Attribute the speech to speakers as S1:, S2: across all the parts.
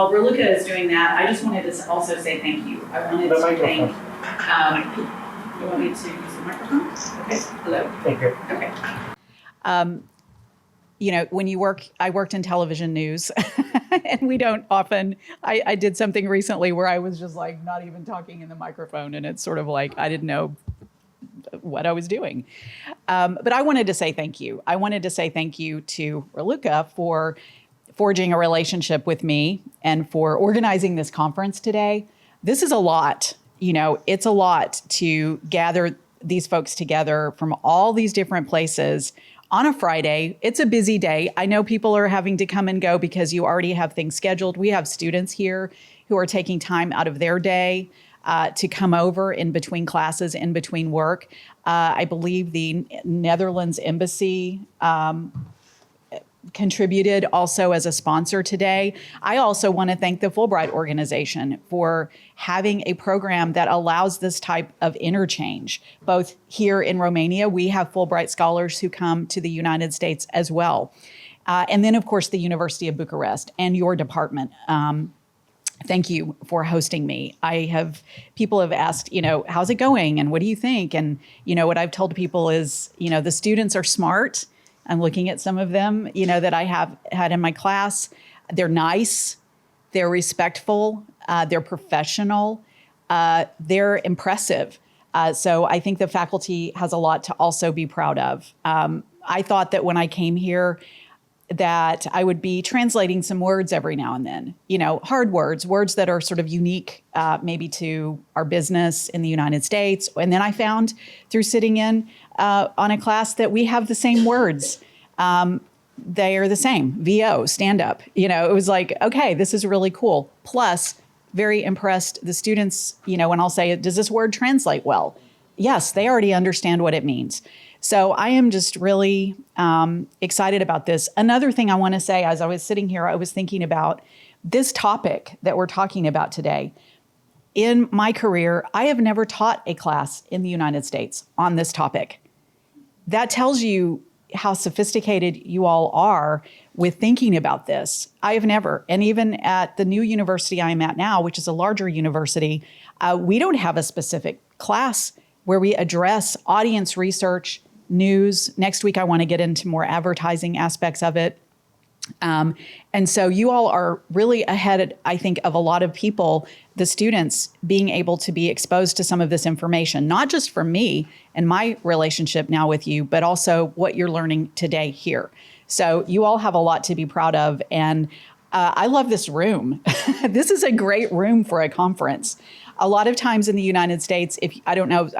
S1: while Raluca is doing that, I just wanted to also say thank you. I wanted to thank, you want me to use the microphone? Okay, hello.
S2: Thank you.
S1: Okay. You know, when you work, I worked in television news and we don't often, I did something recently where I was just like not even talking in the microphone, and it's sort of like, I didn't know what I was doing. But I wanted to say thank you. I wanted to say thank you to Raluca for forging a relationship with me and for organizing this conference today. This is a lot, you know, it's a lot to gather these folks together from all these different places on a Friday. It's a busy day. I know people are having to come and go because you already have things scheduled. We have students here who are taking time out of their day to come over in between classes, in between work. I believe the Netherlands Embassy contributed also as a sponsor today. I also want to thank the Fulbright organization for having a program that allows this type of interchange. Both here in Romania, we have Fulbright scholars who come to the United States as well. And then, of course, the University of Bucharest and your department. Thank you for hosting me. People have asked, you know, how's it going? And what do you think? And, you know, what I've told people is, you know, the students are smart. I'm looking at some of them, you know, that I have had in my class. They're nice, they're respectful, they're professional, they're impressive. So I think the faculty has a lot to also be proud of. I thought that when I came here that I would be translating some words every now and then, you know, hard words, words that are sort of unique maybe to our business in the United States. And then I found through sitting in on a class that we have the same words. They are the same, VO, stand up. You know, it was like, okay, this is really cool. Plus, very impressed. The students, you know, when I'll say, does this word translate well? Yes, they already understand what it means. So I am just really excited about this. Another thing I want to say, as I was sitting here, I was thinking about this topic that we're talking about today. In my career, I have never taught a class in the United States on this topic. That tells you how sophisticated you all are with thinking about this. I have never, and even at the new university I'm at now, which is a larger university, we don't have a specific class where we address audience research, news. Next week, I want to get into more advertising aspects of it. And so you all are really ahead, I think, of a lot of people, the students being able to be exposed to some of this information, not just from me and my relationship now with you, but also what you're learning today here. So you all have a lot to be proud of. And I love this room. This is a great room for a conference. A lot of times in the United States, I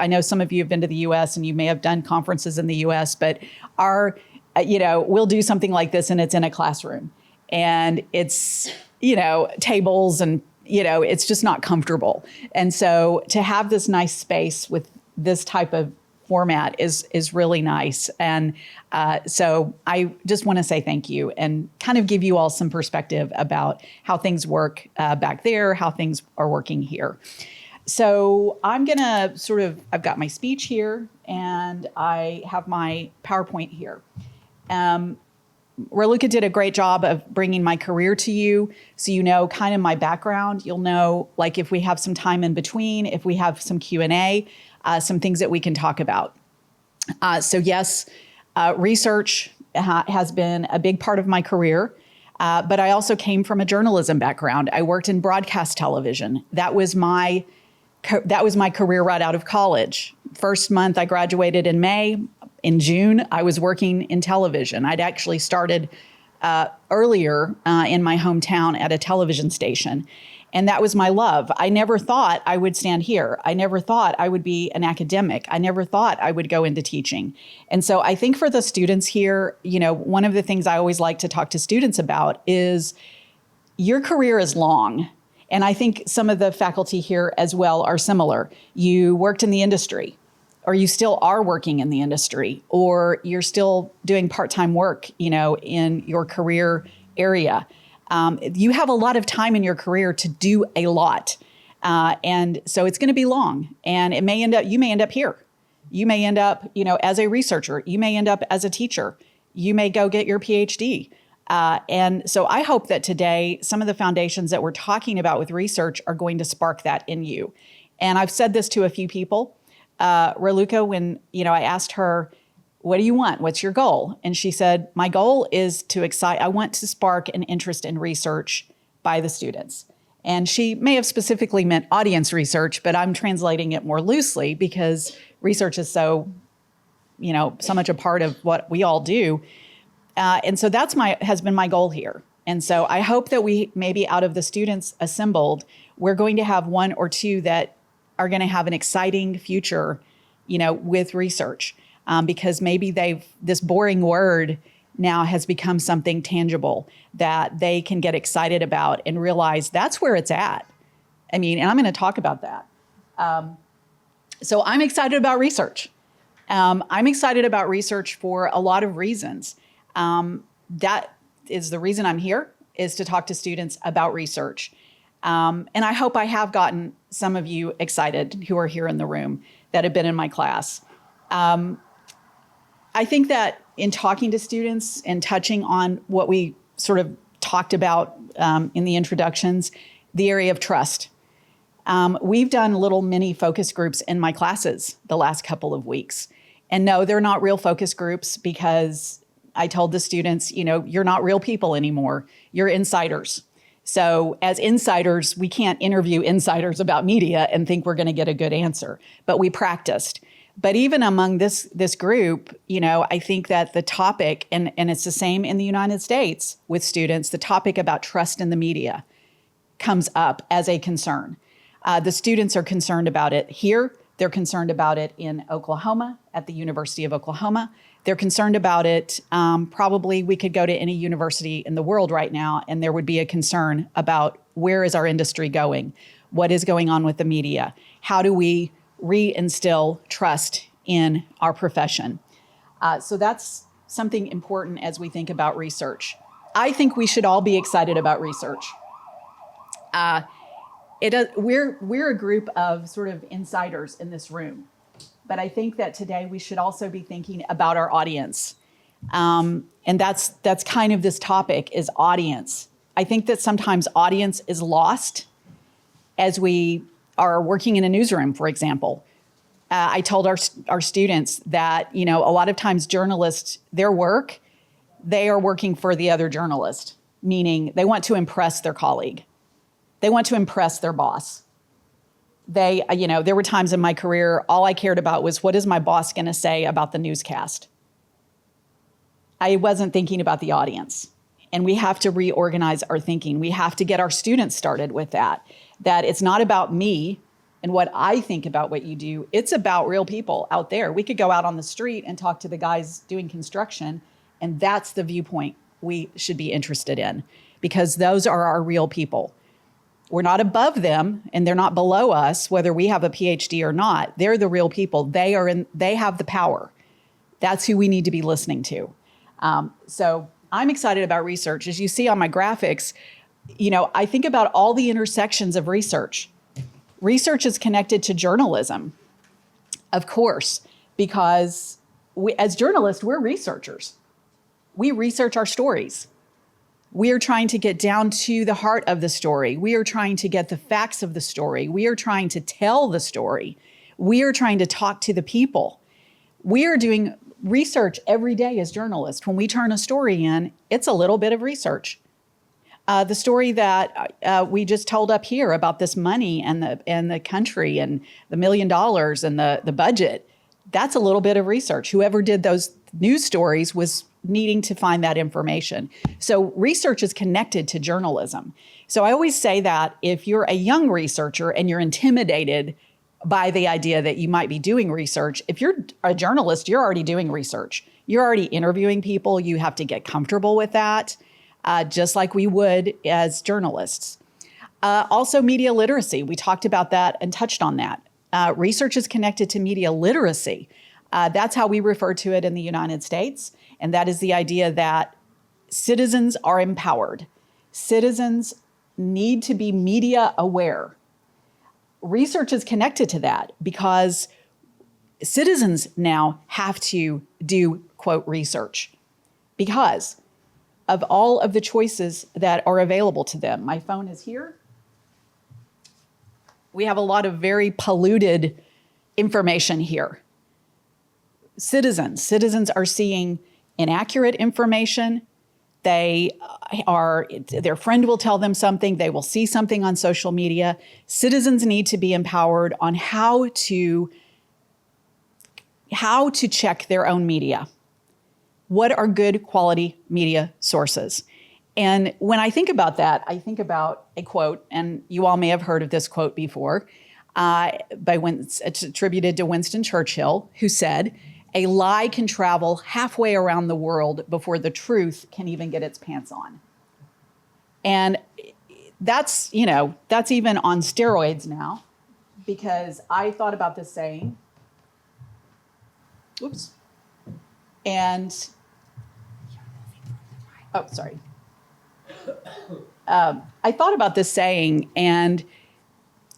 S1: know some of you have been to the US and you may have done conferences in the US, but we'll do something like this and it's in a classroom and it's, you know, tables and, you know, it's just not comfortable. And so to have this nice space with this type of format is really nice. And so I just want to say thank you and kind of give you all some perspective about how things work back there, how things are working here. So I'm going to I've got my speech here and I have my PowerPoint here. Raluca did a great job of bringing my career to you. So you know kind of my background. You'll know like if we have some time in between, if we have some Q&A, some things that we can talk about. So yes, research has been a big part of my career. But I also came from a journalism background. I worked in broadcast television. That was my career right out of college. First month I graduated in May. In June, I was working in television. I'd actually started earlier in my hometown at a television station. And that was my love. I never thought I would stand here. I never thought I would be an academic. I never thought I would go into teaching. And so I think for the students here, you know, one of the things I always like to talk to students about is your career is long. And I think some of the faculty here as well are similar. You worked in the industry, or you still are working in the industry, or you're still doing part-time work, you know, in your career area. You have a lot of time in your career to do a lot. And so it's going to be long, and you may end up here. You may end up, you know, as a researcher, you may end up as a teacher. You may go get your PhD. And so I hope that today, some of the foundations that we're talking about with research are going to spark that in you. And I've said this to a few people. Raluca, when I asked her, what do you want? What's your goal? And she said, my goal is I want to spark an interest in research by the students. And she may have specifically meant audience research, but I'm translating it more loosely because research is so much a part of what we all do. And so has been my goal here. And so I hope that we maybe out of the students assembled, we're going to have one or two that are going to have an exciting future, with research, because maybe this boring word now has become something tangible that they can get excited about and realize that's where it's at. And I'm going to talk about that. So I'm excited about research. I'm excited about research for a lot of reasons. That is the reason I'm here, is to talk to students about research. And I hope I have gotten some of you excited who are here in the room that have been in my class. I think that in talking to students and touching on what we sort of talked about in the introductions, the area of trust. We've done little mini focus groups in my classes the last couple of weeks. And no, they're not real focus groups because I told the students, you're not real people anymore. You're insiders. So as insiders, we can't interview insiders about media and think we're going to get a good answer, but we practiced. But even among this group, I think that the topic, and it's the same in the United States with students, the topic about trust in the media comes up as a concern. The students are concerned about it here. They're concerned about it in Oklahoma, at the University of Oklahoma. They're concerned about it. Probably we could go to any university in the world right now, and there would be a concern about where is our industry going? What is going on with the media? How do we reinstill trust in our profession? So that's something important as we think about research. I think we should all be excited about research. We're a group of sort of insiders in this room, but I think that today we should also be thinking about our audience. And that's kind of this topic, is audience. I think that sometimes audience is lost as we are working in a newsroom, for example. I told our students that, a lot of times journalists, their work, they are working for the other journalist, meaning they want to impress their colleague. They want to impress their boss. There were times in my career, all I cared about was, what is my boss going to say about the newscast? I wasn't thinking about the audience. And we have to reorganize our thinking. We have to get our students started with that it's not about me and what I think about what you do. It's about real people out there. We could go out on the street and talk to the guys doing construction, and that's the viewpoint we should be interested in, because those are our real people. We're not above them and they're not below us, whether we have a PhD or not. They're the real people. They have the power. That's who we need to be listening to. So I'm excited about research. As you see on my graphics, I think about all the intersections of research. Research is connected to journalism, of course, because as journalists, we're researchers. We research our stories. We are trying to get down to the heart of the story. We are trying to get the facts of the story. We are trying to tell the story. We are trying to talk to the people. We are doing research every day as journalists. When we turn a story in, it's a little bit of research. The story that we just told up here about this money and the country and the $1 million and the budget, that's a little bit of research. Whoever did those news stories was needing to find that information. So research is connected to journalism. So I always say that if you're a young researcher and you're intimidated by the idea that you might be doing research, if you're a journalist, you're already doing research. You're already interviewing people. You have to get comfortable with that, just like we would as journalists. Also, media literacy. We talked about that and touched on that. Research is connected to media literacy. That's how we refer to it in the United States. And that is the idea that citizens are empowered. Citizens need to be media aware. Research is connected to that because citizens now have to do, quote, research because of all of the choices that are available to them. My phone is here. We have a lot of very polluted information here. Citizens are seeing inaccurate information. Their friend will tell them something. They will see something on social media. Citizens need to be empowered on how to check their own media. What are good quality media sources? And when I think about that, I think about a quote, and you all may have heard of this quote before, it's attributed to Winston Churchill, who said, "A lie can travel halfway around the world before the truth can even get its pants on." And that's even on steroids now, because I thought about this saying, and, oh, sorry. I thought about this saying, and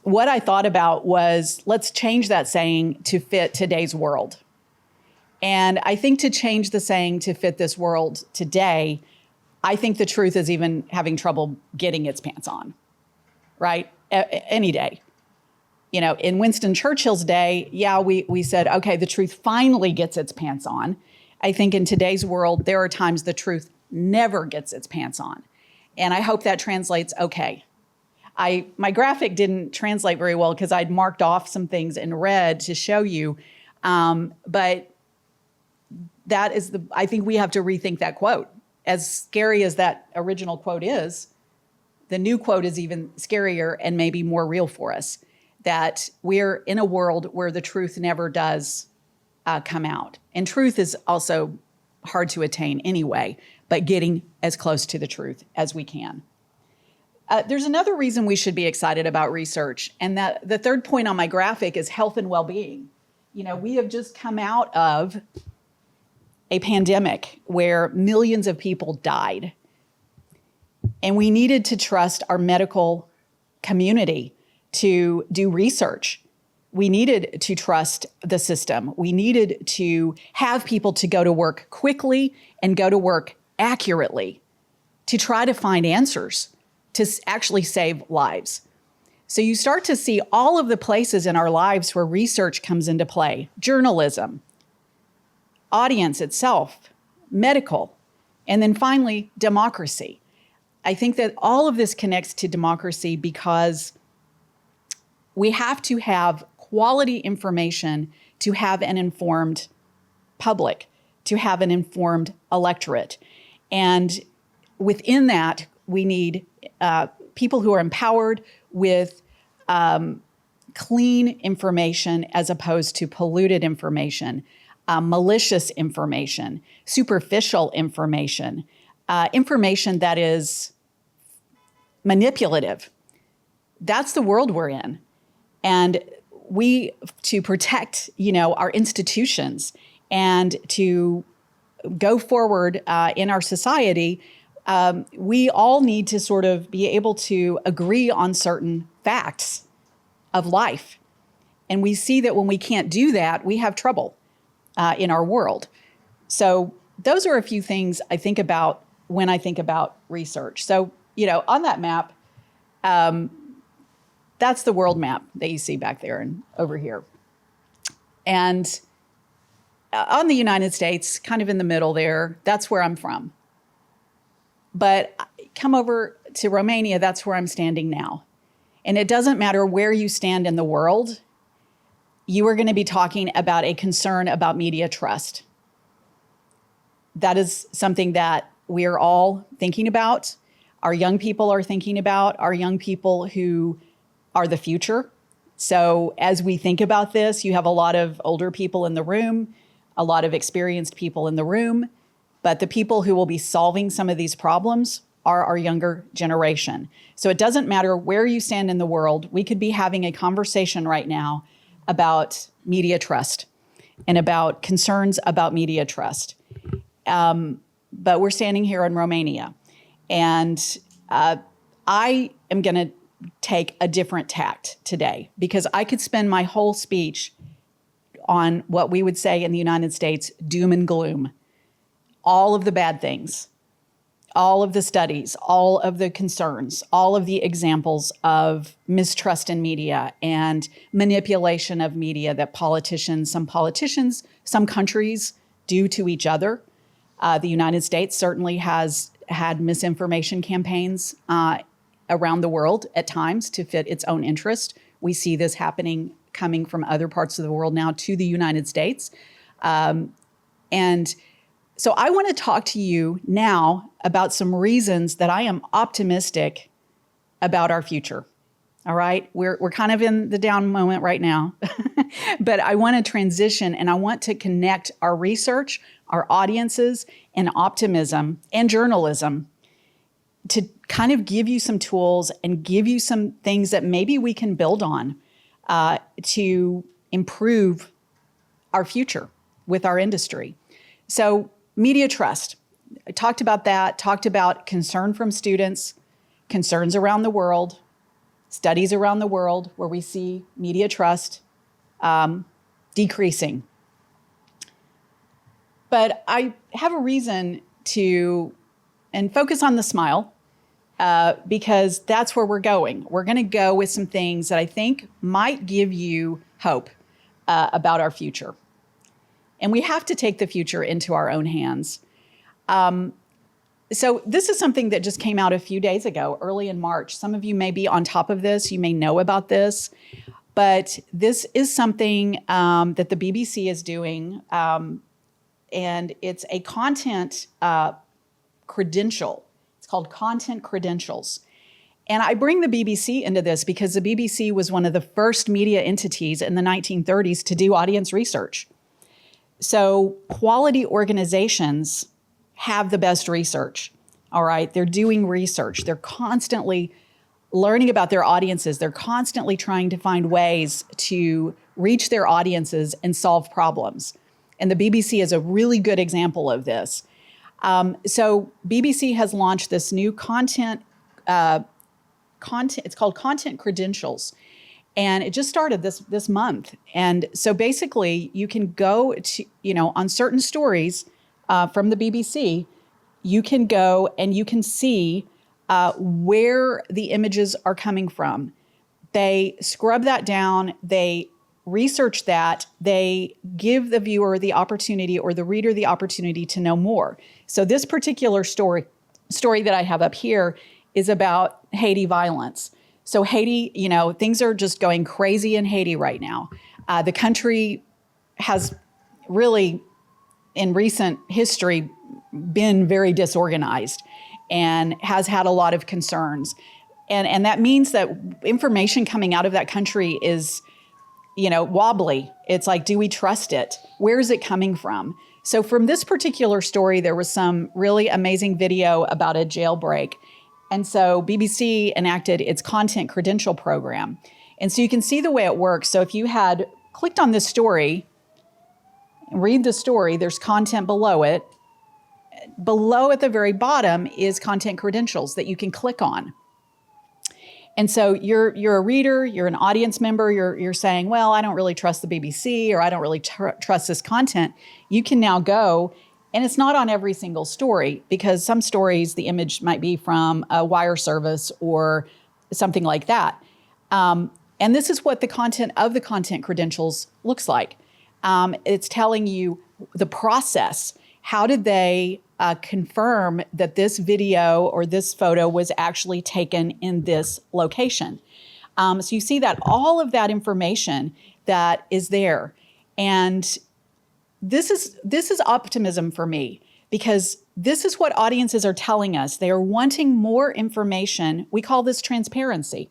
S1: what I thought about was, let's change that saying to fit today's world. And I think to change the saying to fit this world today, I think the truth is even having trouble getting its pants on, right? Any day. In Winston Churchill's day, we said, okay, the truth finally gets its pants on. I think in today's world, there are times the truth never gets its pants on. And I hope that translates okay. My graphic didn't translate very well because I'd marked off some things in red to show you. But that is I think we have to rethink that quote. As scary as that original quote is, the new quote is even scarier and maybe more real for us, that we're in a world where the truth never does come out. And truth is also hard to attain anyway, but getting as close to the truth as we can. There's another reason we should be excited about research, and that the third point on my graphic is health and well-being. We have just come out of a pandemic where millions of people died, and we needed to trust our medical community to do research. We needed to trust the system. We needed to have people to go to work quickly and go to work accurately to try to find answers to actually save lives. So you start to see all of the places in our lives where research comes into play: journalism, audience itself, medical, and then finally, democracy. I think that all of this connects to democracy because we have to have quality information to have an informed public, to have an informed electorate. And within that, we need people who are empowered with clean information as opposed to polluted information, malicious information, superficial information, information that is manipulative. That's the world we're in. And to protect, our institutions and to go forward in our society, we all need to sort of be able to agree on certain facts of life. And we see that when we can't do that, we have trouble in our world. So those are a few things I think about when I think about research. So, on that map, that's the world map that you see back there and over here. And on the United States, kind of in the middle there, that's where I'm from. But come over to Romania, that's where I'm standing now. And it doesn't matter where you stand in the world, you are going to be talking about a concern about media trust. That is something that we are all thinking about. Our young people are thinking about, our young people who are the future. So as we think about this, you have a lot of older people in the room, a lot of experienced people in the room, but the people who will be solving some of these problems are our younger generation. So it doesn't matter where you stand in the world. We could be having a conversation right now about media trust and about concerns about media trust. But we're standing here in Romania. And I am going to take a different tact today because I could spend my whole speech on what we would say in the United States, doom and gloom. All of the bad things, all of the studies, all of the concerns, all of the examples of mistrust in media and manipulation of media that some politicians, some countries do to each other. The United States certainly has had misinformation campaigns around the world at times to fit its own interest. We see this coming from other parts of the world now to the United States. And so I want to talk to you now about some reasons that I am optimistic about our future. All right. We're kind of in the down moment right now, but I want to transition and I want to connect our research, our audiences, and optimism and journalism to kind of give you some tools and give you some things that maybe we can build on to improve our future with our industry. So media trust, I talked about that, talked about concern from students, concerns around the world, studies around the world where we see media trust decreasing. But I have a reason to focus on the smile because that's where we're going. We're going to go with some things that I think might give you hope about our future. And we have to take the future into our own hands. So this is something that just came out a few days ago, early in March. Some of you may be on top of this. You may know about this. But this is something that the BBC is doing. And it's a content credential. It's called content credentials. And I bring the BBC into this because the BBC was one of the first media entities in the 1930s to do audience research. So quality organizations have the best research, all right? They're doing research. They're constantly learning about their audiences. They're constantly trying to find ways to reach their audiences and solve problems. And the BBC is a really good example of this. So BBC has launched this new content, it's called Content Credentials. And it just started this month. And so basically you can go to, on certain stories from the BBC, you can go and you can see where the images are coming from. They scrub that down, they research that, they give the viewer the opportunity or the reader the opportunity to know more. So this particular story that I have up here is about Haiti violence. So Haiti, things are just going crazy in Haiti right now. The country has really, in recent history, been very disorganized and has had a lot of concerns. And that means that information coming out of that country is, wobbly. It's like, do we trust it? Where is it coming from? So from this particular story, there was some really amazing video about a jailbreak. And so BBC enacted its content credential program. And so you can see the way it works. So if you had clicked on this story, read the story, there's content below it. Below at the very bottom is content credentials that you can click on. And so you're a reader, you're an audience member, you're saying, well, I don't really trust the BBC or I don't really trust this content. You can now go, and it's not on every single story because some stories, the image might be from a wire service or something like that. And this is what the content of the content credentials looks like. It's telling you the process. How did they confirm that this video or this photo was actually taken in this location? So you see that all of that information that is there. And this is optimism for me because this is what audiences are telling us. They are wanting more information. We call this transparency.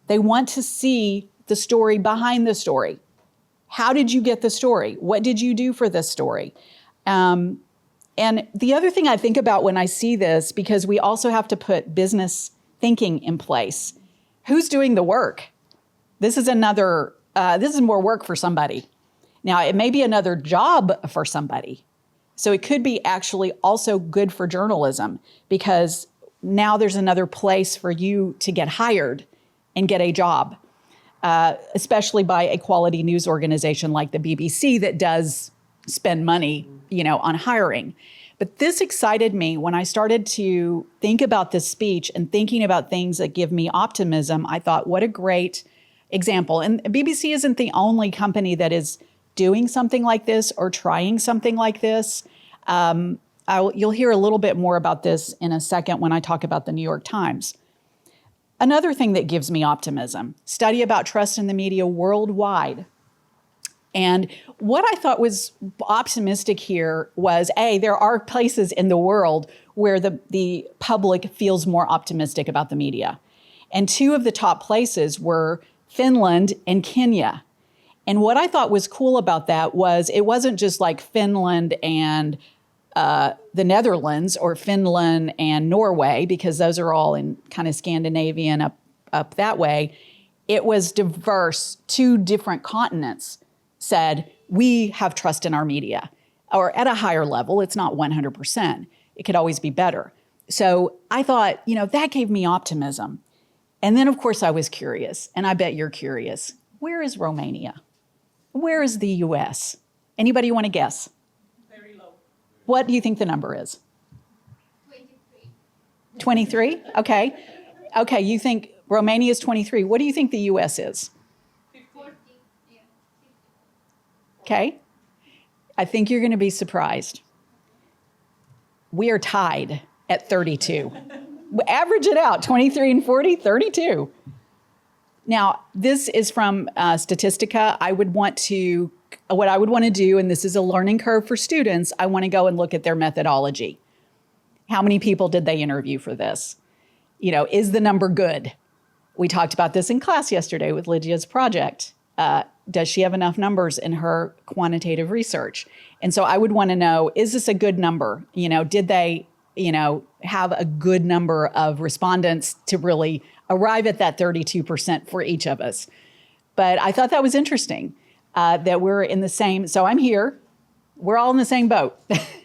S1: They want to see the story behind the story. How did you get the story? What did you do for this story? And the other thing I think about when I see this, because we also have to put business thinking in place. Who's doing the work? This is more work for somebody. Now, it may be another job for somebody. So it could be actually also good for journalism because now there's another place for you to get hired and get a job, especially by a quality news organization like the BBC that does spend money, on hiring. But this excited me when I started to think about this speech and thinking about things that give me optimism. I thought, what a great example. And BBC isn't the only company that is doing something like this or trying something like this. You'll hear a little bit more about this in a second when I talk about the New York Times. Another thing that gives me optimism, study about trust in the media worldwide. And what I thought was optimistic here was, there are places in the world where the public feels more optimistic about the media. And two of the top places were Finland and Kenya. And what I thought was cool about that was it wasn't just like Finland and the Netherlands or Finland and Norway, because those are all in kind of Scandinavian up that way. It was diverse. Two different continents said, we have trust in our media, or at a higher level. It's not 100%. It could always be better. So I thought, that gave me optimism. And then, of course, I was curious, and I bet you're curious. Where is Romania? Where is the U.S.? Anybody want to guess?
S2: Very low.
S1: What do you think the number is?
S3: 23.
S1: 23? Okay. Okay, you think Romania is 23. What do you think the U.S. is?
S3: 40. Yeah.
S1: Okay. I think you're going to be surprised. We are tied at 32. Average it out, 23 and 40, 32. Now, this is from Statistica. What I would want to do, and this is a learning curve for students, I want to go and look at their methodology. How many people did they interview for this? Is the number good? We talked about this in class yesterday with Lydia's project. Does she have enough numbers in her quantitative research? And so I would want to know, is this a good number? Did they, have a good number of respondents to really arrive at that 32% for each of us? But I thought that was interesting, that we're in the same, so I'm here, we're all in the same boat.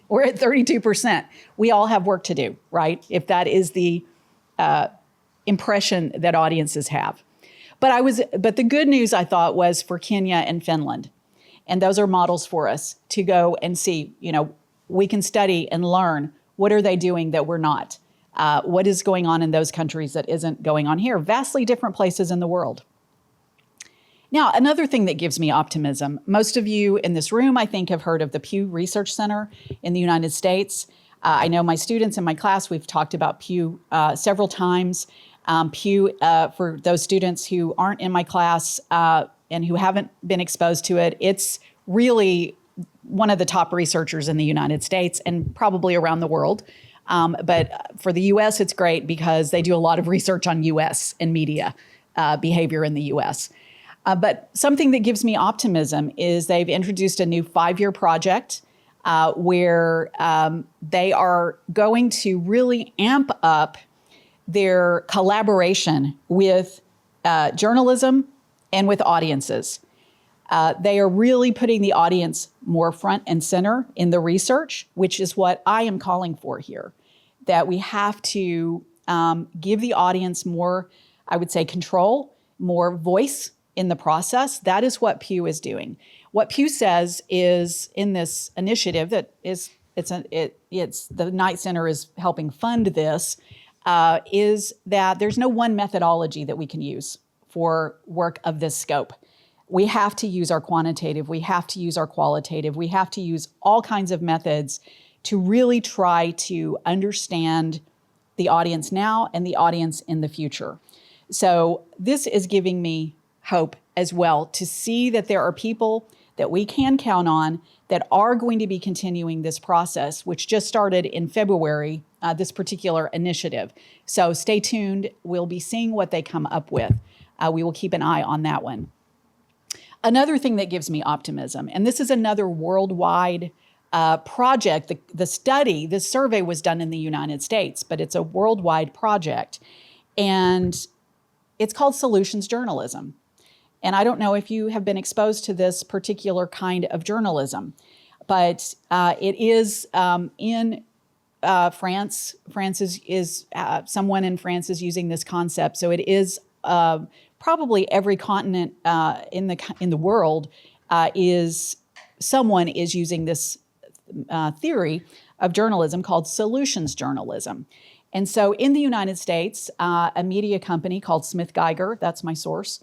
S1: We're at 32%. We all have work to do, right? If that is the impression that audiences have. But the good news, I thought, was for Kenya and Finland. And those are models for us to go and see, we can study and learn what are they doing that we're not? What is going on in those countries that isn't going on here? Vastly different places in the world. Now, another thing that gives me optimism, most of you in this room, I think, have heard of the Pew Research Center in the United States. I know my students in my class, we've talked about Pew several times. Pew, for those students who aren't in my class and who haven't been exposed to it, it's really one of the top researchers in the United States and probably around the world. But for the U.S., it's great because they do a lot of research on U.S. and media behavior in the U.S. But something that gives me optimism is they've introduced a new 5-year project where they are going to really amp up their collaboration with journalism and with audiences. They are really putting the audience more front and center in the research, which is what I am calling for here, that we have to give the audience more, I would say, control, more voice in the process. That is what Pew is doing. What Pew says is in this initiative that is, the Knight Center is helping fund this, is that there's no one methodology that we can use for work of this scope. We have to use our quantitative, we have to use our qualitative, we have to use all kinds of methods to really try to understand the audience now and the audience in the future. So this is giving me hope as well to see that there are people that we can count on that are going to be continuing this process, which just started in February, this particular initiative. So stay tuned. We'll be seeing what they come up with. We will keep an eye on that one. Another thing that gives me optimism, and this is another worldwide project. The study, this survey was done in the United States, but it's a worldwide project. And it's called solutions journalism. And I don't know if you have been exposed to this particular kind of journalism, but it is in France. France is someone in France is using this concept. So it is probably every continent in the world someone is using this theory of journalism called solutions journalism. And so in the United States, a media company called Smith Geiger, that's my source,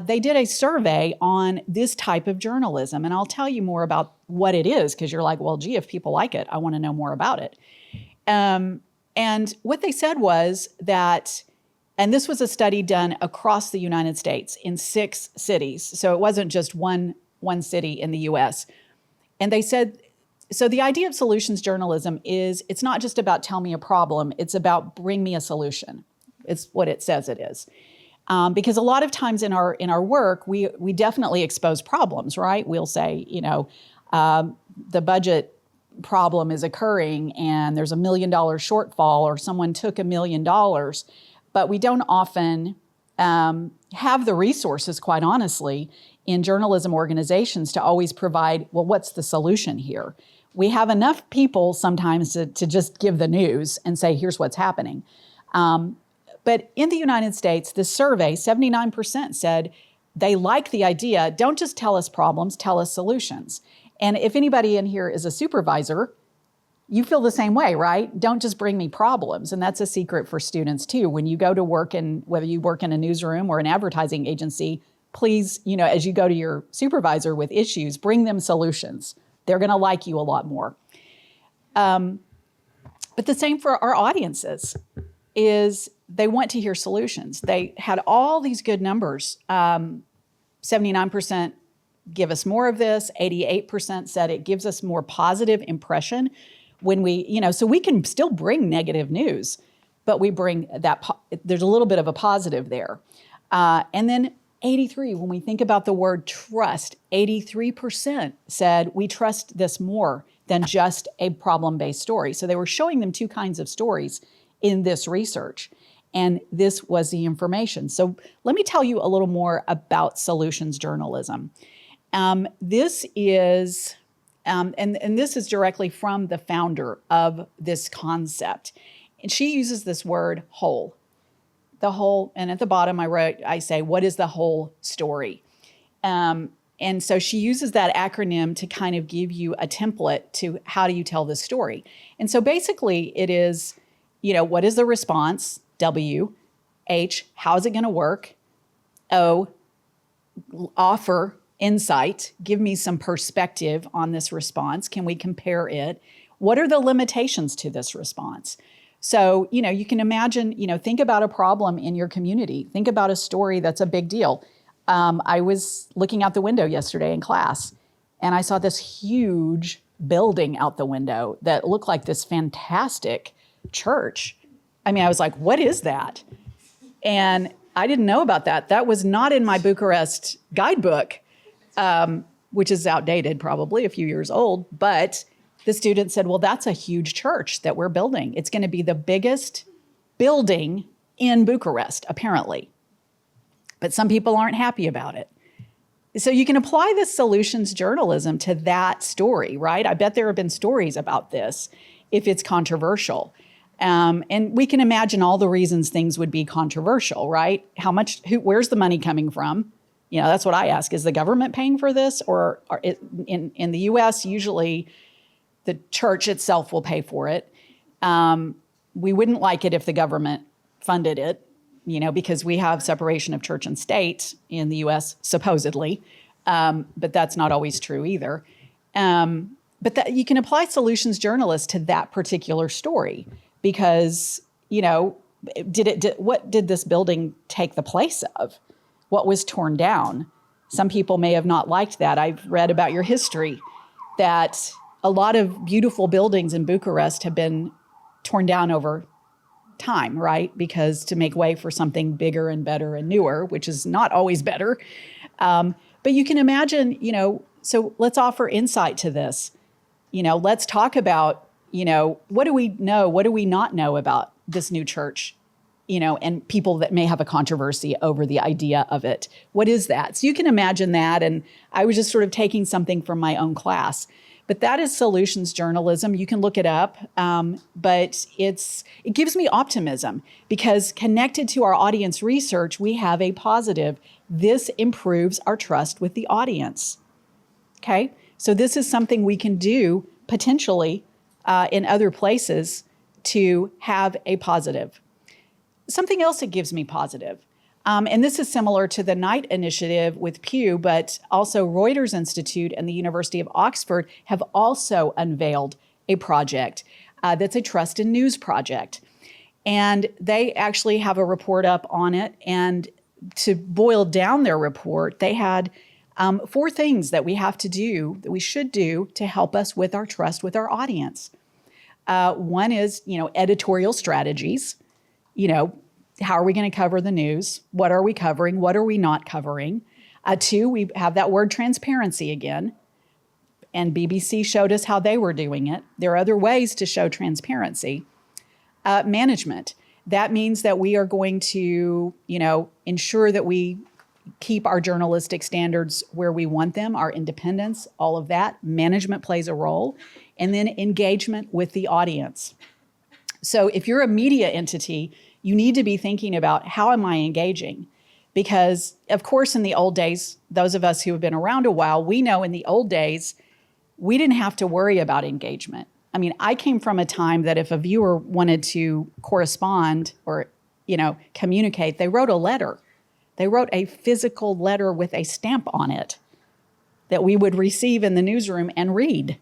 S1: they did a survey on this type of journalism. And I'll tell you more about what it is, because you're like, well, gee, if people like it, I want to know more about it. And what they said was that, and this was a study done across the United States in 6 cities. So it wasn't just one city in the US. And they said, so the idea of solutions journalism is it's not just about tell me a problem, it's about bring me a solution. It's what it says it is. Because a lot of times in our work, we definitely expose problems, right? We'll say, the budget problem is occurring and there's $1 million shortfall, or someone took $1 million, but we don't often have the resources, quite honestly, in journalism organizations to always provide, well, what's the solution here? We have enough people sometimes to just give the news and say, here's what's happening. But in the United States, this survey, 79% said they like the idea, don't just tell us problems, tell us solutions. And if anybody in here is a supervisor, you feel the same way, right? Don't just bring me problems. And that's a secret for students too. When you go to work, and whether you work in a newsroom or an advertising agency, please, as you go to your supervisor with issues, bring them solutions. They're going to like you a lot more. But the same for our audiences is they want to hear solutions. They had all these good numbers. 79% give us more of this. 88% said it gives us more positive impression when we, so we can still bring negative news, but we bring that, there's a little bit of a positive there. And then 83, when we think about the word trust, 83% said we trust this more than just a problem-based story. So they were showing them 2 kinds of stories in this research. And this was the information. So let me tell you a little more about solutions journalism. This is, and this is directly from the founder of this concept. And she uses this word whole. The whole, and at the bottom I say, what is the whole story? And so she uses that acronym to kind of give you a template to how do you tell this story. And so basically it is, what is the response? W. H, how is it going to work? O, offer insight, give me some perspective on this response. Can we compare it? What are the limitations to this response? So, you can imagine, think about a problem in your community. Think about a story that's a big deal. I was looking out the window yesterday in class, and I saw this huge building out the window that looked like this fantastic church. I mean, I was like, what is that? And I didn't know about that. That was not in my Bucharest guidebook, which is outdated, probably a few years old. But the student said, well, that's a huge church that we're building. It's going to be the biggest building in Bucharest, apparently. But some people aren't happy about it. So you can apply this solutions journalism to that story, right? I bet there have been stories about this if it's controversial. And we can imagine all the reasons things would be controversial, right? Where's the money coming from? That's what I ask. Is the government paying for this? Or in the US, usually the church itself will pay for it. We wouldn't like it if the government funded it, because we have separation of church and state in the US, supposedly. But that's not always true either. But that you can apply solutions journalists to that particular story. Because, what did this building take the place of? What was torn down? Some people may have not liked that. I've read about your history that a lot of beautiful buildings in Bucharest have been torn down over time, right? Because to make way for something bigger and better and newer, which is not always better. But you can imagine, so let's offer insight to this. Let's talk about, what do we know? What do we not know about this new church? And people that may have a controversy over the idea of it. What is that? So you can imagine that. And I was just sort of taking something from my own class. But that is solutions journalism. You can look it up. But it gives me optimism because connected to our audience research, we have a positive. This improves our trust with the audience. Okay? So this is something we can do potentially in other places to have a positive. Something else that gives me positive, and this is similar to the Night Initiative with Pew, but also Reuters Institute and the University of Oxford have also unveiled a project that's a trust in news project. And they actually have a report up on it. And to boil down their report, they had 4 things that we have to do, that we should do to help us with our trust with our audience. One is, editorial strategies. How are we going to cover the news? What are we covering? What are we not covering? 2, we have that word transparency again. And BBC showed us how they were doing it. There are other ways to show transparency. Management. That means that we are going to, ensure that we keep our journalistic standards where we want them, our independence, all of that. Management plays a role. And then engagement with the audience. So if you're a media entity, you need to be thinking about, how am I engaging? Because, of course, in the old days, those of us who have been around a while, we know in the old days, we didn't have to worry about engagement. I mean, I came from a time that if a viewer wanted to correspond or, communicate, they wrote a letter. They wrote a physical letter with a stamp on it that we would receive in the newsroom and read.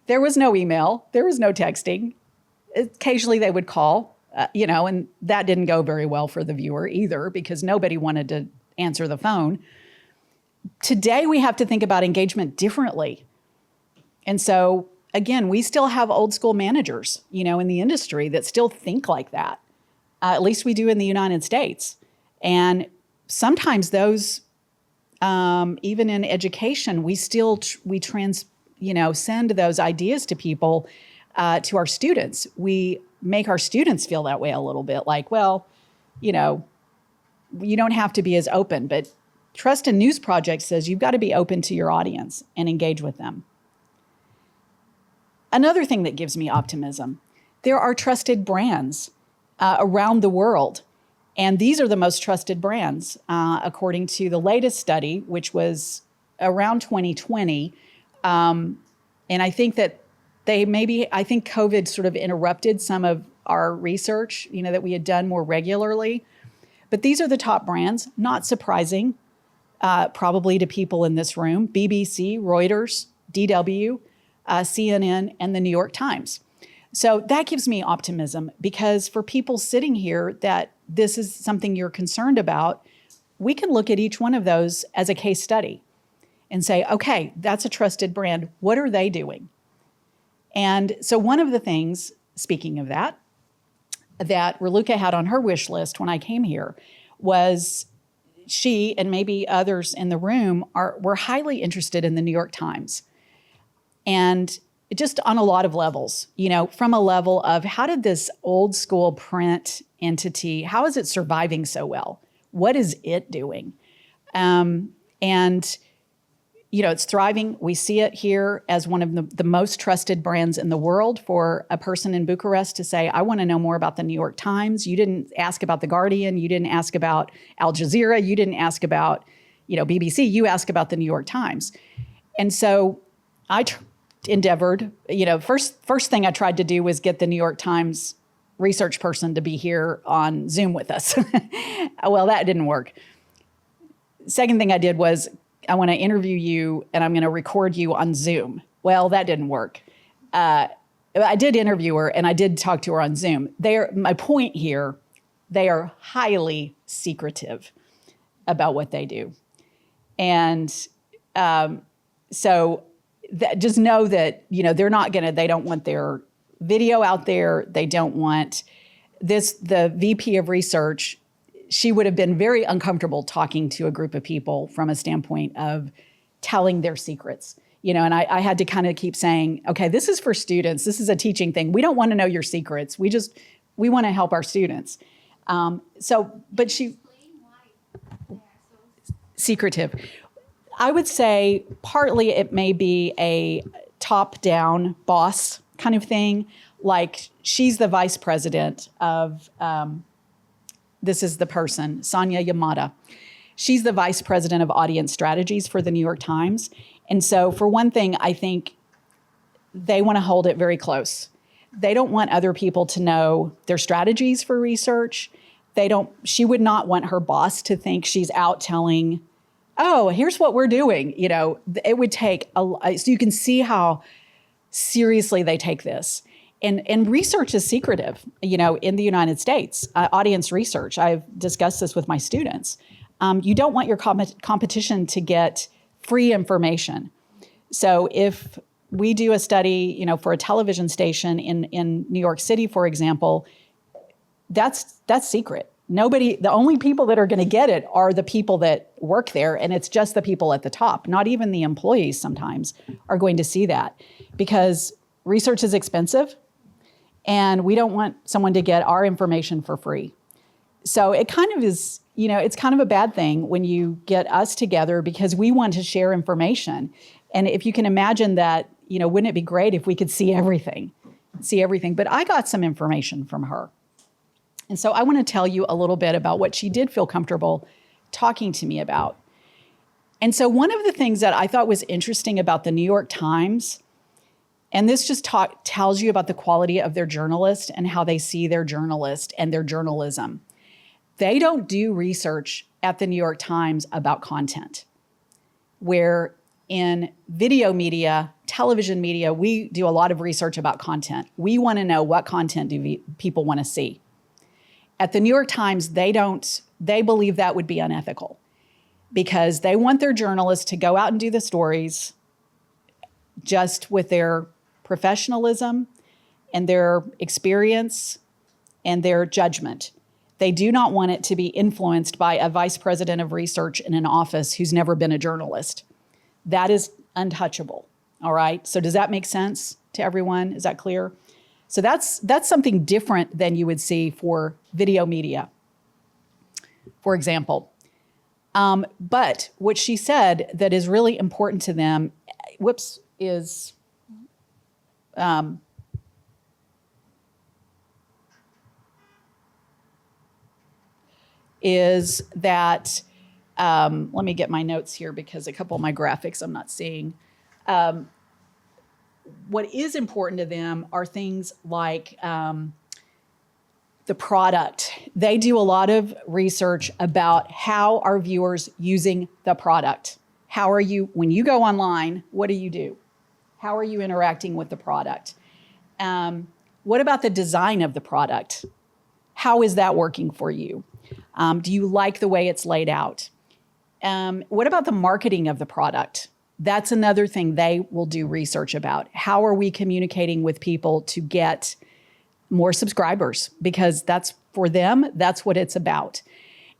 S1: There was no email. There was no texting. Occasionally they would call, and that didn't go very well for the viewer either, because nobody wanted to answer the phone. Today, we have to think about engagement differently. And so, again, we still have old school managers, in the industry that still think like that. At least we do in the United States. And sometimes those, even in education, we still, send those ideas to people, to our students. We make our students feel that way a little bit, like, well, you don't have to be as open, but Trust in News Project says you've got to be open to your audience and engage with them. Another thing that gives me optimism, there are trusted brands around the world. And these are the most trusted brands, according to the latest study, which was around 2020. And I think that I think COVID sort of interrupted some of our research, that we had done more regularly. But these are the top brands, not surprising, probably to people in this room: BBC, Reuters, DW, CNN, and the New York Times. So that gives me optimism, because for people sitting here that this is something you're concerned about, we can look at each one of those as a case study and say, okay, that's a trusted brand. What are they doing? And so one of the things, speaking of that Raluca had on her wish list when I came here was she, and maybe others in the room, were highly interested in the New York Times. And just on a lot of levels, from a level of, how did this old school print entity, how is it surviving so well? What is it doing? It's thriving. We see it here as one of the most trusted brands in the world. For a person in Bucharest to say, I want to know more about the New York Times. You didn't ask about The Guardian. You didn't ask about Al Jazeera. You didn't ask about, BBC. You asked about the New York Times. And so I endeavored, first thing I tried to do was get the New York Times research person to be here on Zoom with us. Well, that didn't work. Second thing I did was, I want to interview you and I'm going to record you on Zoom. Well, that didn't work. I did interview her and I did talk to her on Zoom. My point here, they are highly secretive about what they do. And so just know that, they don't want their video out there. They don't want the VP of research. She would have been very uncomfortable talking to a group of people from a standpoint of telling their secrets. And I had to kind of keep saying, okay, this is for students. This is a teaching thing. We don't want to know your secrets. We want to help our students. But she, secretive. I would say partly it may be a top-down boss kind of thing. Like, she's the vice president of, this is the person, Sonia Yamada. She's the vice president of audience strategies for the New York Times. And so for one thing, I think they want to hold it very close. They don't want other people to know their strategies for research. She would not want her boss to think she's out telling, oh, here's what we're doing. It would take so you can see how seriously they take this. And research is secretive, in the United States, audience research. I've discussed this with my students. You don't want your competition to get free information. So if we do a study, for a television station in New York City, for example, that's secret. The only people that are going to get it are the people that work there, and it's just the people at the top. Not even the employees sometimes are going to see that, because research is expensive, and we don't want someone to get our information for free. So it kind of is, it's kind of a bad thing when you get us together, because we want to share information. And if you can imagine that, wouldn't it be great if we could see everything? But I got some information from her. And so I want to tell you a little bit about what she did feel comfortable talking to me about. And so one of the things that I thought was interesting about the New York Times, and this just tells you about the quality of their journalist and how they see their journalist and their journalism. They don't do research at the New York Times about content, where in video media, television media, we do a lot of research about content. We want to know what content do people want to see. At the New York Times, they believe that would be unethical, because they want their journalists to go out and do the stories just with their professionalism and their experience and their judgment. They do not want it to be influenced by a vice president of research in an office who's never been a journalist. That is untouchable. All right. So does that make sense to everyone? Is that clear? So that's something different than you would see for video media, for example. But what she said that is really important to them, is that, let me get my notes here, because a couple of my graphics I'm not seeing. What is important to them are things like the product. They do a lot of research about how are viewers using the product. When you go online, what do? How are you interacting with the product? What about the design of the product? How is that working for you? Do you like the way it's laid out? What about the marketing of the product? That's another thing they will do research about. How are we communicating with people to get more subscribers? Because for them, that's what it's about.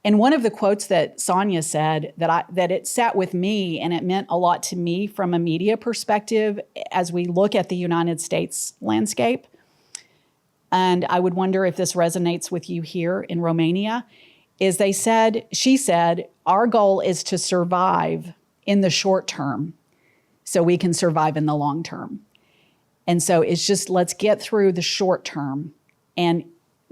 S1: And one of the quotes that Sonia said that it sat with me, and it meant a lot to me from a media perspective as we look at the United States landscape. And I would wonder if this resonates with you here in Romania, is she said, our goal is to survive in the short term so we can survive in the long term. And so it's just, let's get through the short term. And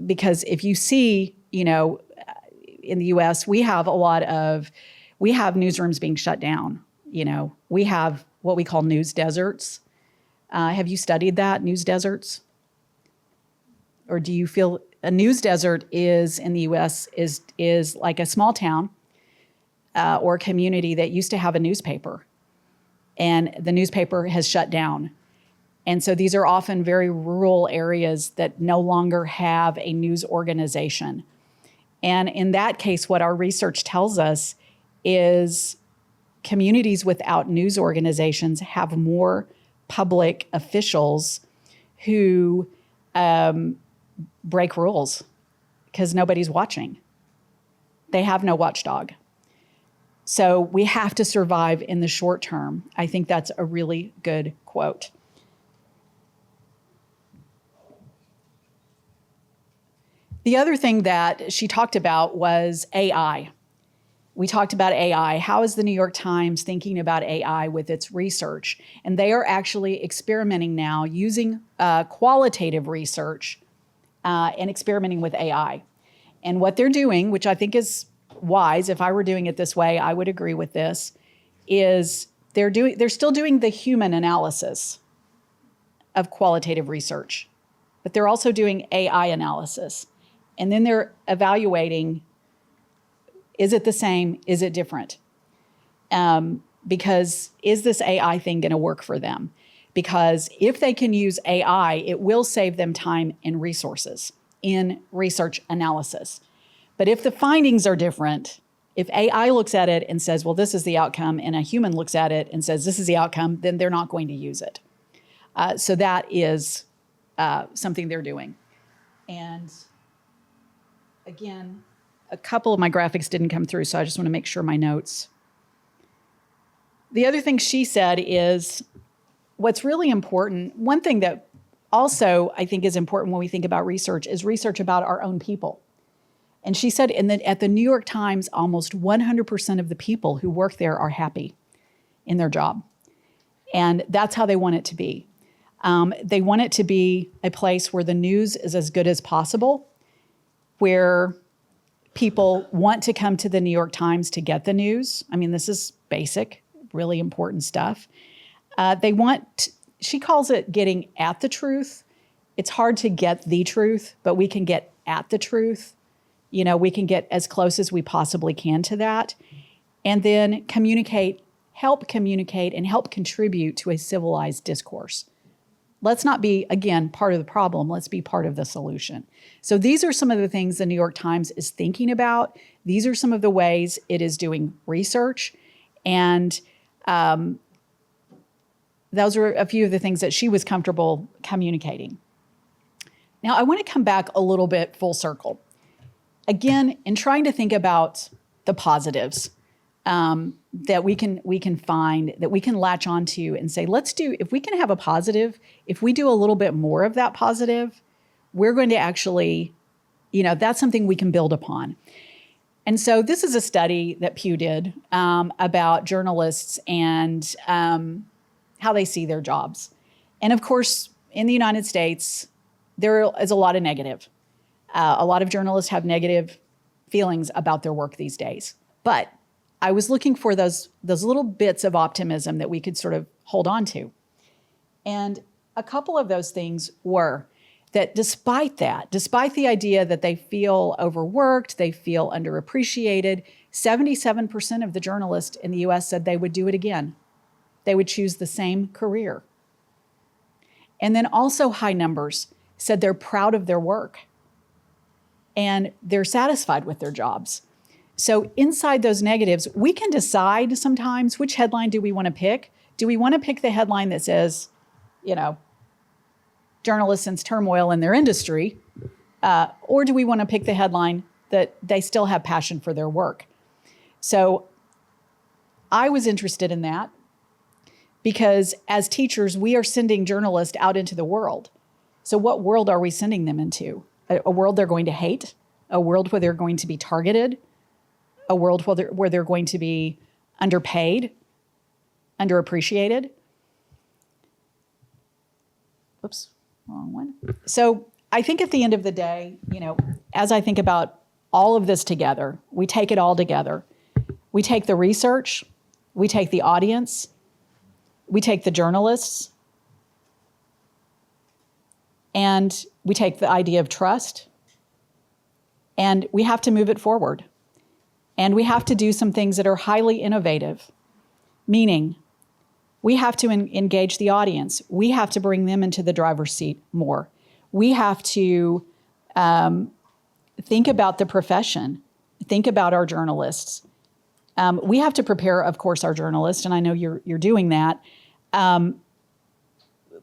S1: because if you see, in the US, we have newsrooms being shut down. We have what we call news deserts. Have you studied that, news deserts? Or do you feel a news desert is in the US is like a small town or a community that used to have a newspaper, and the newspaper has shut down. And so these are often very rural areas that no longer have a news organization. And in that case, what our research tells us is communities without news organizations have more public officials who break rules because nobody's watching. They have no watchdog. So we have to survive in the short term. I think that's a really good quote. The other thing that she talked about was AI. We talked about AI. How is the New York Times thinking about AI with its research? And they are actually experimenting now using qualitative research and experimenting with AI. And what they're doing, which I think is wise, if I were doing it this way, I would agree with this, is they're still doing the human analysis. of qualitative research, but they're also doing AI analysis. And then they're evaluating, is it the same? Is it different? Because is this AI thing going to work for them? Because if they can use AI, it will save them time and resources in research analysis. But if the findings are different, if AI looks at it and says, well, this is the outcome, and a human looks at it and says, this is the outcome, then they're not going to use it. So that is something they're doing. And again, a couple of my graphics didn't come through, so I just want to make sure my notes. The other thing she said is what's really important, one thing that also I think is important when we think about research is research about our own people. And she said at the New York Times, almost 100% of the people who work there are happy in their job. And that's how they want it to be. They want it to be a place where the news is as good as possible, where people want to come to the New York Times to get the news. I mean, this is basic, really important stuff. They want, she calls it getting at the truth. It's hard to get the truth, but we can get at the truth. You know, we can get as close as we possibly can to that. And then help communicate and help contribute to a civilized discourse. Let's not be, again, part of the problem. Let's be part of the solution. So these are some of the things the New York Times is thinking about. These are some of the ways it is doing research. And those are a few of the things that she was comfortable communicating. Now, I want to come back a little bit full circle. Again, in trying to think about the positives that we can find, that we can latch onto and say, if we can have a positive, if we do a little bit more of that positive, we're going to actually, that's something we can build upon. And so this is a study that Pew did about journalists and how they see their jobs. And of course, in the United States, there is a lot of negative. A lot of journalists have negative feelings about their work these days. But I was looking for those little bits of optimism that we could sort of hold on to. And a couple of those things were that despite the idea that they feel overworked, they feel underappreciated, 77% of the journalists in the US said they would do it again. They would choose the same career. And then also high numbers said they're proud of their work and they're satisfied with their jobs. So inside those negatives, we can decide sometimes which headline do we want to pick. Do we want to pick the headline that says, journalists sense turmoil in their industry? Or do we want to pick the headline that they still have passion for their work? So I was interested in that because as teachers, we are sending journalists out into the world. So what world are we sending them into? A world they're going to hate? A world where they're going to be targeted? A world where they're going to be underpaid, underappreciated? Oops, wrong one. So I think at the end of the day, as I think about all of this together, we take it all together. We take the research, we take the audience, we take the journalists, and we take the idea of trust, and we have to move it forward. And we have to do some things that are highly innovative, meaning we have to engage the audience. We have to bring them into the driver's seat more. We have to think about the profession, think about our journalists. We have to prepare, of course, our journalists, and I know you're doing that.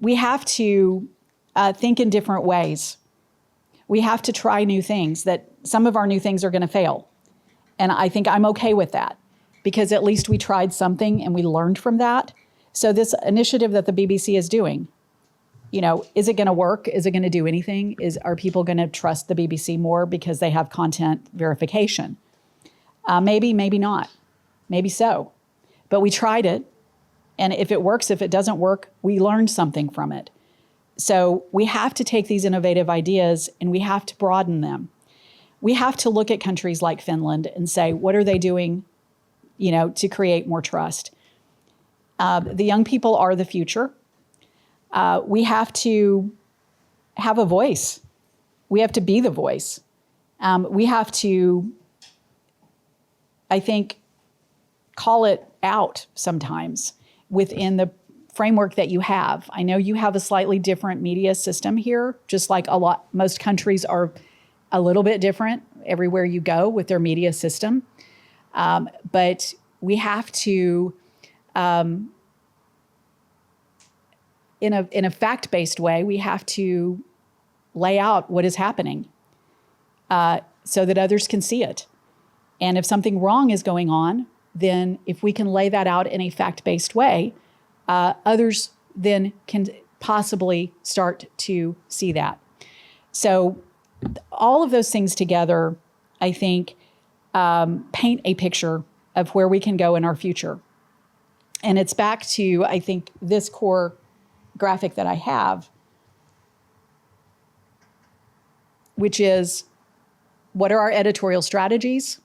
S1: We have to think in different ways. We have to try new things, that some of our new things are going to fail. And I think I'm okay with that because at least we tried something and we learned from that. So this initiative that the BBC is doing, is it going to work? Is it going to do anything? Are people going to trust the BBC more because they have content verification? Maybe, maybe not. Maybe so. But we tried it. And if it works, if it doesn't work, we learned something from it. So we have to take these innovative ideas and we have to broaden them. We have to look at countries like Finland and say, what are they doing, to create more trust? The young people are the future. We have to have a voice. We have to be the voice. We have to, I think, call it out sometimes within the framework that you have. I know you have a slightly different media system here, just like most countries are a little bit different everywhere you go with their media system. But we have to, in a fact-based way, we have to lay out what is happening so that others can see it. And if something wrong is going on, then if we can lay that out in a fact-based way, others then can possibly start to see that. So all of those things together, I think, paint a picture of where we can go in our future. And it's back to, I think, this core graphic that I have, which is, what are our editorial strategies?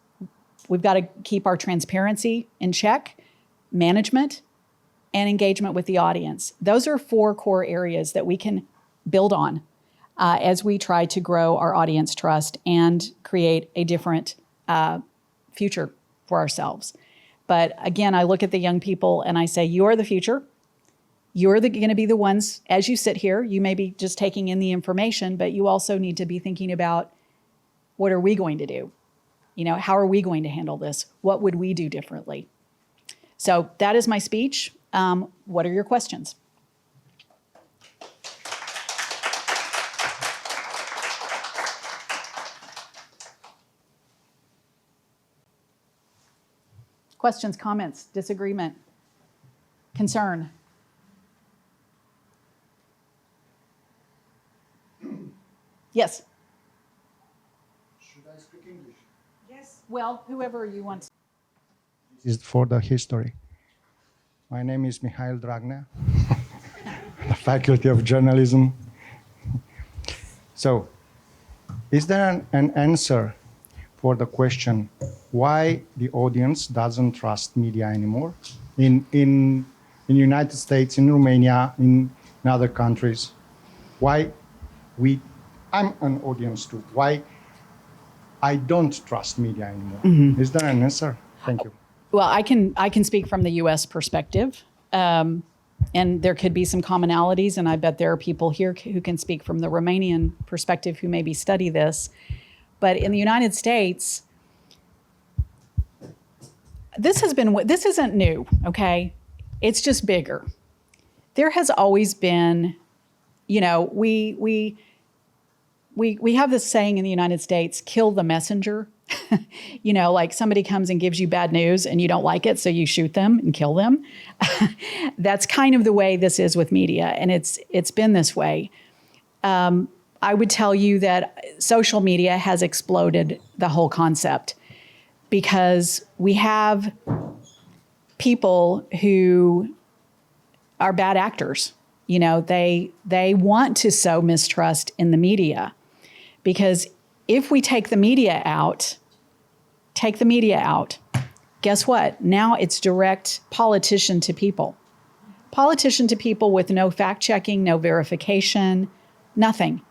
S1: We've got to keep our transparency in check, management, and engagement with the audience. Those are 4 core areas that we can build on as we try to grow our audience trust and create a different future for ourselves. But again, I look at the young people and I say, you're the future. You're going to be the ones, as you sit here, you may be just taking in the information, but you also need to be thinking about, what are we going to do? You know, how are we going to handle this? What would we do differently? So that is my speech. What are your questions? Questions, comments, disagreement, concern? Yes.
S2: Should I speak English?
S1: Yes. Well, whoever you want.
S2: This is for the history. My name is Mihail Dragnea, the Faculty of Journalism. So, is there an answer for the question why the audience doesn't trust media anymore in United States, in Romania, in other countries? Why I'm an audience too. Why I don't trust media anymore? Mm-hmm. Is there an answer? Thank you.
S1: Well, I can speak from the U.S. perspective, and there could be some commonalities, and I bet there are people here who can speak from the Romanian perspective who maybe study this. But in the United States, this isn't new, okay? It's just bigger. There has always been, you know, we have this saying in the United States, kill the messenger. You know, like somebody comes and gives you bad news and you don't like it, so you shoot them and kill them. That's kind of the way this is with media, and it's been this way. I would tell you that social media has exploded the whole concept because we have people who are bad actors. You know, they want to sow mistrust in the media because if we take the media out, guess what? Now it's direct politician to people with no fact checking, no verification, nothing.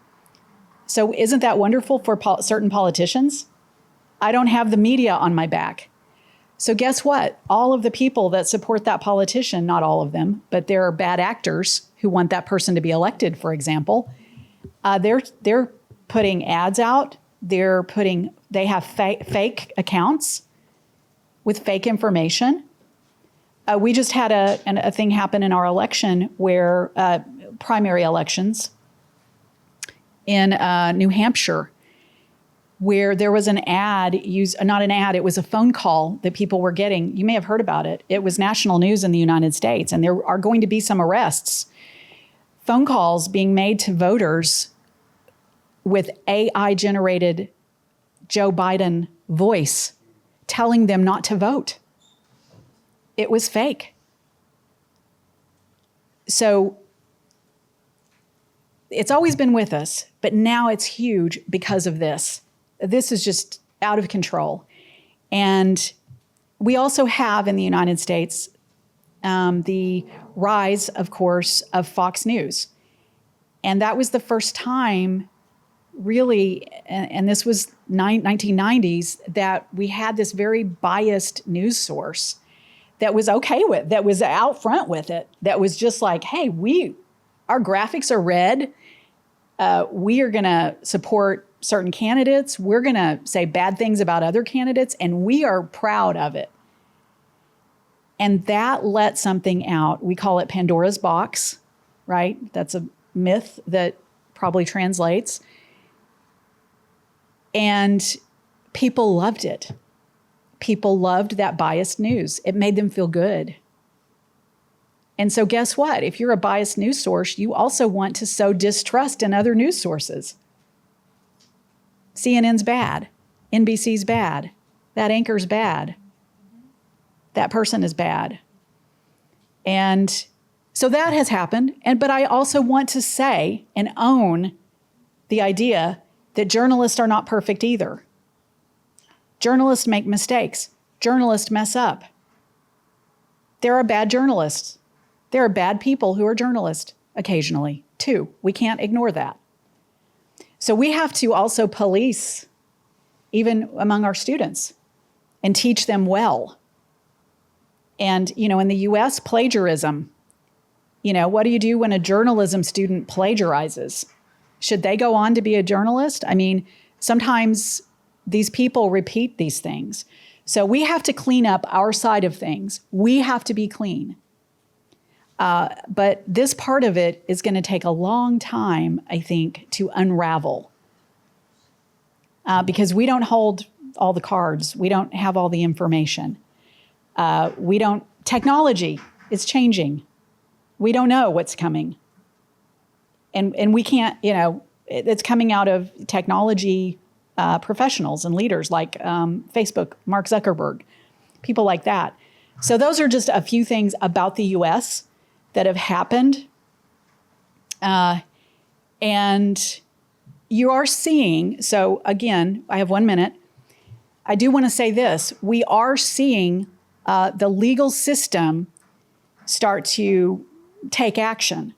S1: So isn't that wonderful for certain politicians? I don't have the media on my back. So guess what? All of the people that support that politician, not all of them, but there are bad actors who want that person to be elected, for example. They're putting ads out. They have fake accounts with fake information. We just had a thing happen in our election where primary elections in New Hampshire, where there was an ad not an ad, it was a phone call that people were getting. You may have heard about it. It was national news in the United States, and there are going to be some arrests. Phone calls being made to voters with AI-generated Joe Biden voice telling them not to vote. It was fake. So it's always been with us, but now it's huge because of this. This is just out of control. And we also have in the United States the rise, of course, of Fox News. And that was the first time, really, and this was 1990s, that we had this very biased news source that was okay with, that was out front with it, that was just like, hey, our graphics are red. We are going to support certain candidates. We're going to say bad things about other candidates, and we are proud of it. And that let something out. We call it Pandora's box, right? That's a myth that probably translates. And people loved it. People loved that biased news. It made them feel good. And so guess what? If you're a biased news source, you also want to sow distrust in other news sources. CNN's bad. NBC's bad. That anchor's bad. That person is bad. And so that has happened. But I also want to say and own the idea that journalists are not perfect either. Journalists make mistakes. Journalists mess up. There are bad journalists. There are bad people who are journalists occasionally, too. We can't ignore that. So we have to also police, even among our students, and teach them well. And, in the US, plagiarism. What do you do when a journalism student plagiarizes? Should they go on to be a journalist? I mean, sometimes these people repeat these things. So we have to clean up our side of things. We have to be clean. But this part of it is going to take a long time, I think, to unravel. Because we don't hold all the cards. We don't have all the information. Technology is changing. We don't know what's coming. And we can't, it's coming out of technology professionals and leaders like Facebook, Mark Zuckerberg, people like that. So those are just a few things about the US that have happened. And you are seeing, so again, I have 1 minute. I do want to say this. We are seeing the legal system start to take action.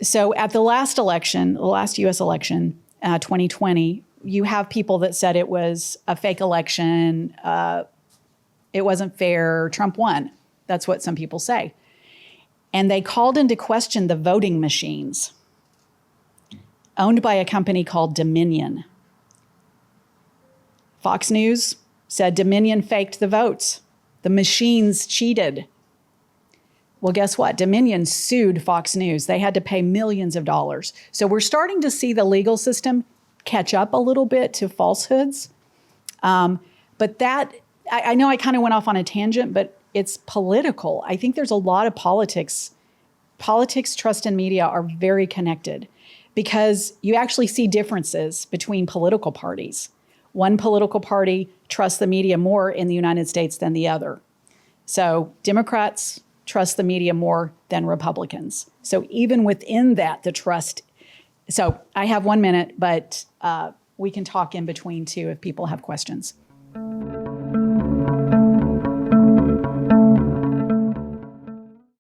S1: So at the last election, the last US election, 2020, you have people that said it was a fake election, it wasn't fair, Trump won. That's what some people say. And they called into question the voting machines owned by a company called Dominion. Fox News said Dominion faked the votes. The machines cheated. Well, guess what? Dominion sued Fox News. They had to pay millions of dollars. So we're starting to see the legal system catch up a little bit to falsehoods. But that, I know I kind of went off on a tangent, but it's political. I think there's a lot of politics. Politics, trust, and media are very connected because you actually see differences between political parties. One political party trusts the media more in the United States than the other. So Democrats trust the media more than Republicans. So even within that, the trust. So I have 1 minute, but we can talk in between too if people have questions.